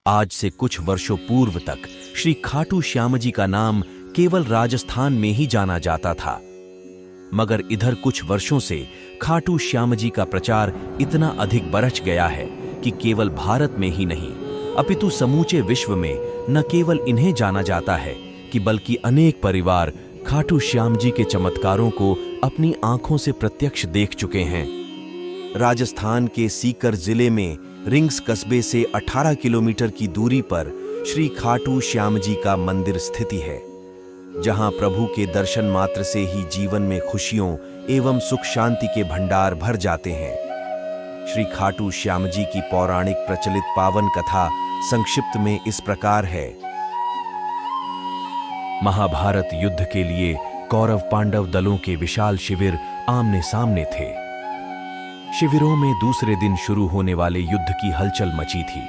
आज से कुछ वर्षों पूर्व तक श्री खाटू श्याम जी का नाम केवल राजस्थान में ही जाना जाता था, मगर इधर कुछ वर्षों से खाटू श्याम जी का प्रचार इतना अधिक बरछ गया है कि केवल भारत में ही नहीं अपितु समूचे विश्व में न केवल इन्हें जाना जाता है कि बल्कि अनेक परिवार खाटू श्याम जी के चमत्कारों को अपनी आंखों से प्रत्यक्ष देख चुके हैं। राजस्थान के सीकर जिले में रिंग्स कस्बे से 18 किलोमीटर की दूरी पर श्री खाटू श्याम जी का मंदिर स्थित है, जहां प्रभु के दर्शन मात्र से ही जीवन में खुशियों एवं सुख शांति के भंडार भर जाते हैं। श्री खाटू श्याम जी की पौराणिक प्रचलित पावन कथा संक्षिप्त में इस प्रकार है। महाभारत युद्ध के लिए कौरव पांडव दलों के विशाल शिविर आमने सामने थे। शिविरों में दूसरे दिन शुरू होने वाले युद्ध की हलचल मची थी।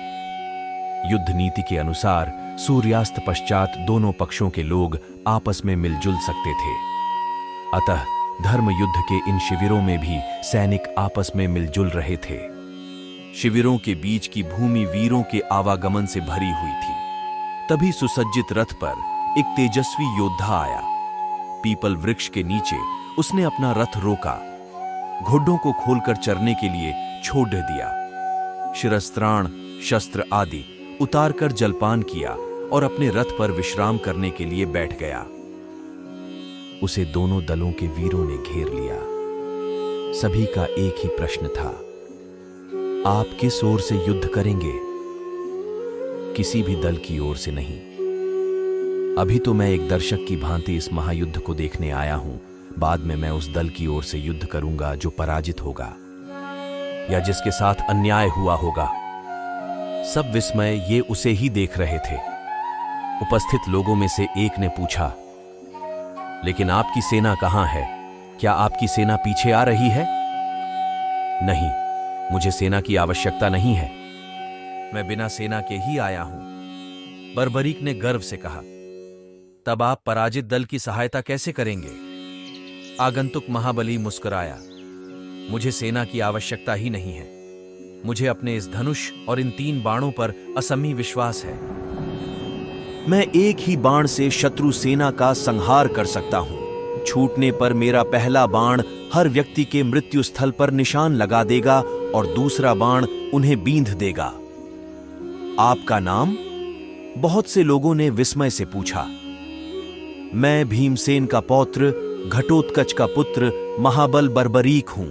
युद्ध नीति के अनुसार सूर्यास्त पश्चात दोनों पक्षों के लोग आपस में मिलजुल सकते थे, अतः धर्म युद्ध के इन शिविरों में भी सैनिक आपस में मिलजुल रहे थे। शिविरों के बीच की भूमि वीरों के आवागमन से भरी हुई थी। तभी सुसज्जित रथ पर एक तेजस्वी योद्धा आया। पीपल वृक्ष के नीचे उसने अपना रथ रोका, घोड़ों को खोलकर चरने के लिए छोड़ दिया, शिरस्त्राण शस्त्र आदि उतारकर जलपान किया और अपने रथ पर विश्राम करने के लिए बैठ गया। उसे दोनों दलों के वीरों ने घेर लिया। सभी का एक ही प्रश्न था, आप किस ओर से युद्ध करेंगे? किसी भी दल की ओर से नहीं। अभी तो मैं एक दर्शक की भांति इस महायुद्ध को देखने आया हूं, बाद में मैं उस दल की ओर से युद्ध करूंगा जो पराजित होगा या जिसके साथ अन्याय हुआ होगा। सब विस्मय ये उसे ही देख रहे थे। उपस्थित लोगों में से एक ने पूछा, लेकिन आपकी सेना कहां है? क्या आपकी सेना पीछे आ रही है? नहीं, मुझे सेना की आवश्यकता नहीं है, मैं बिना सेना के ही आया हूं, बर्बरीक ने गर्व से कहा। तब आप पराजित दल की सहायता कैसे करेंगे? आगंतुक महाबली मुस्कुराया। मुझे सेना की आवश्यकता ही नहीं है, मुझे अपने इस धनुष और इन 3 बाणों पर असमी विश्वास है। मैं एक ही बाण से शत्रु सेना का संहार कर सकता हूं। छूटने पर मेरा पहला बाण हर व्यक्ति के मृत्यु स्थल पर निशान लगा देगा और दूसरा बाण उन्हें बींध देगा। आपका नाम? बहुत से लोगों ने विस्मय से पूछा। मैं भीमसेन का पौत्र, घटोत्कच का पुत्र महाबल बर्बरीक हूं।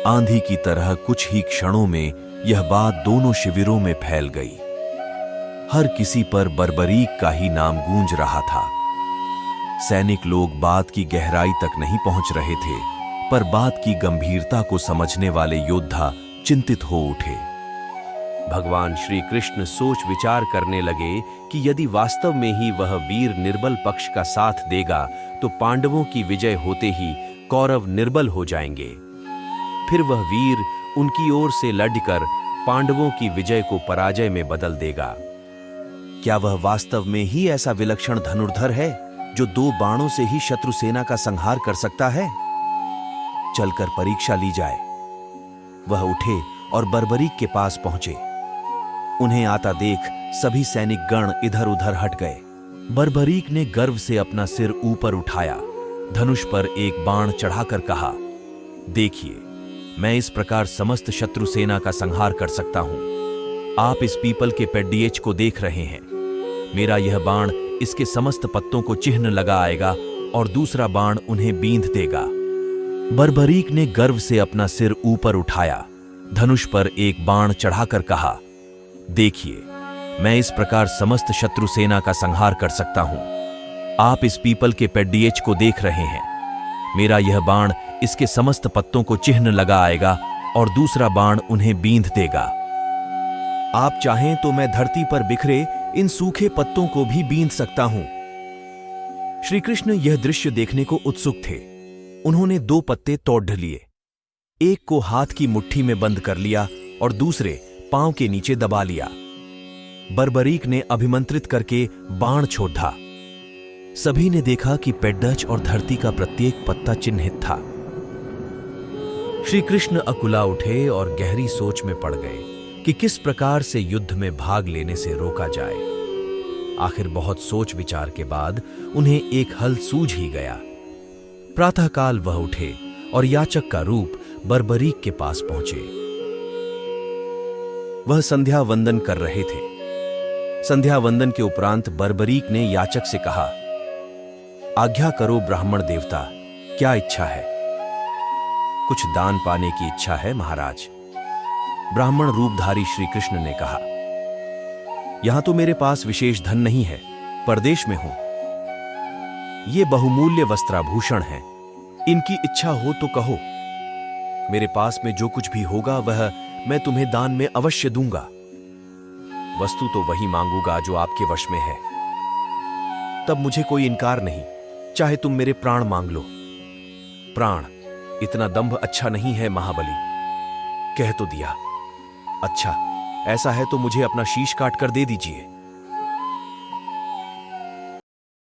आंधी की तरह कुछ ही क्षणों में यह बात दोनों शिविरों में फैल गई। हर किसी पर बर्बरीक का ही नाम गूंज रहा था। सैनिक लोग बात की गहराई तक नहीं पहुंच रहे थे, पर बात की गंभीरता को समझने वाले योद्धा चिंतित हो उठे। भगवान श्री कृष्ण सोच विचार करने लगे कि यदि वास्तव में ही वह वीर निर्बल पक्ष का साथ देगा तो पांडवों की विजय होते ही कौरव निर्बल हो जाएंगे। फिर वह वीर उनकी ओर से लड़कर पांडवों की विजय को पराजय में बदल देगा। क्या वह वास्तव में ही ऐसा विलक्षण धनुर्धर है जो 2 बाणों से ही शत्रु सेना का संहार कर सकता है? चलकर परीक्षा ली जाए। वह उठे और बर्बरीक के पास पहुंचे। उन्हें आता देख सभी सैनिक गण इधर उधर हट गए। बर्बरीक ने गर्व से अपना सिर ऊपर उठाया, धनुष पर एक बाण चढ़ाकर कहा, देखिए, मैं इस प्रकार समस्त शत्रु सेना का संहार कर सकता हूं। आप इस पीपल के पेड्डिएच को देख रहे हैं। मेरा यह बाण इसके समस्त पत्तों को चिह्न लगा आएगा और दूसरा बाण उन्हें बींध देगा। बर्बरीक ने गर्व से अपना सिर ऊपर उठाया, धनुष पर एक बाण चढ़ाकर कहा, देखिए, मैं इस प्रकार समस्त शत्रु सेना का संहार कर सकता हूं। आप इस पीपल के पेड्डिएच को देख रहे हैं। मेरा यह बाण इसके समस्त पत्तों को चिह्न लगा आएगा और दूसरा बाण उन्हें बींध देगा। आप चाहें तो मैं धरती पर बिखरे इन सूखे पत्तों को भी बींध सकता हूं। श्री कृष्ण यह दृश्य देखने को उत्सुक थे। उन्होंने 2 पत्ते तोड़ लिए, एक को हाथ की मुट्ठी में बंद कर लिया और दूसरे पांव के नीचे दबा लिया। बर्बरीक ने अभिमंत्रित करके बाण छोड़ा। सभी ने देखा कि पेड्डच और धरती का प्रत्येक पत्ता चिन्हित था। श्री कृष्ण अकुला उठे और गहरी सोच में पड़ गए कि किस प्रकार से युद्ध में भाग लेने से रोका जाए। आखिर बहुत सोच विचार के बाद उन्हें एक हल सूझ ही गया। प्रातःकाल वह उठे और याचक का रूप बर्बरीक के पास पहुंचे। वह संध्या वंदन कर रहे थे। संध्या वंदन के उपरांत बर्बरीक ने याचक से कहा, आज्ञा करो ब्राह्मण देवता, क्या इच्छा है? कुछ दान पाने की इच्छा है महाराज। ब्राह्मण रूपधारी श्री कृष्ण ने कहा, यहां तो मेरे पास विशेष धन नहीं है, परदेश में हूं। ये बहुमूल्य वस्त्राभूषण हैं, इनकी इच्छा हो तो कहो। मेरे पास में जो कुछ भी होगा वह मैं तुम्हें दान में अवश्य दूंगा। वस्तु तो वही मांगूंगा जो आपके वश में है। तब मुझे कोई इनकार नहीं, चाहे तुम मेरे प्राण मांग लो। प्राण, इतना दंभ अच्छा नहीं है महाबली। कह तो दिया। अच्छा, ऐसा है तो मुझे अपना शीश काट कर दे दीजिए।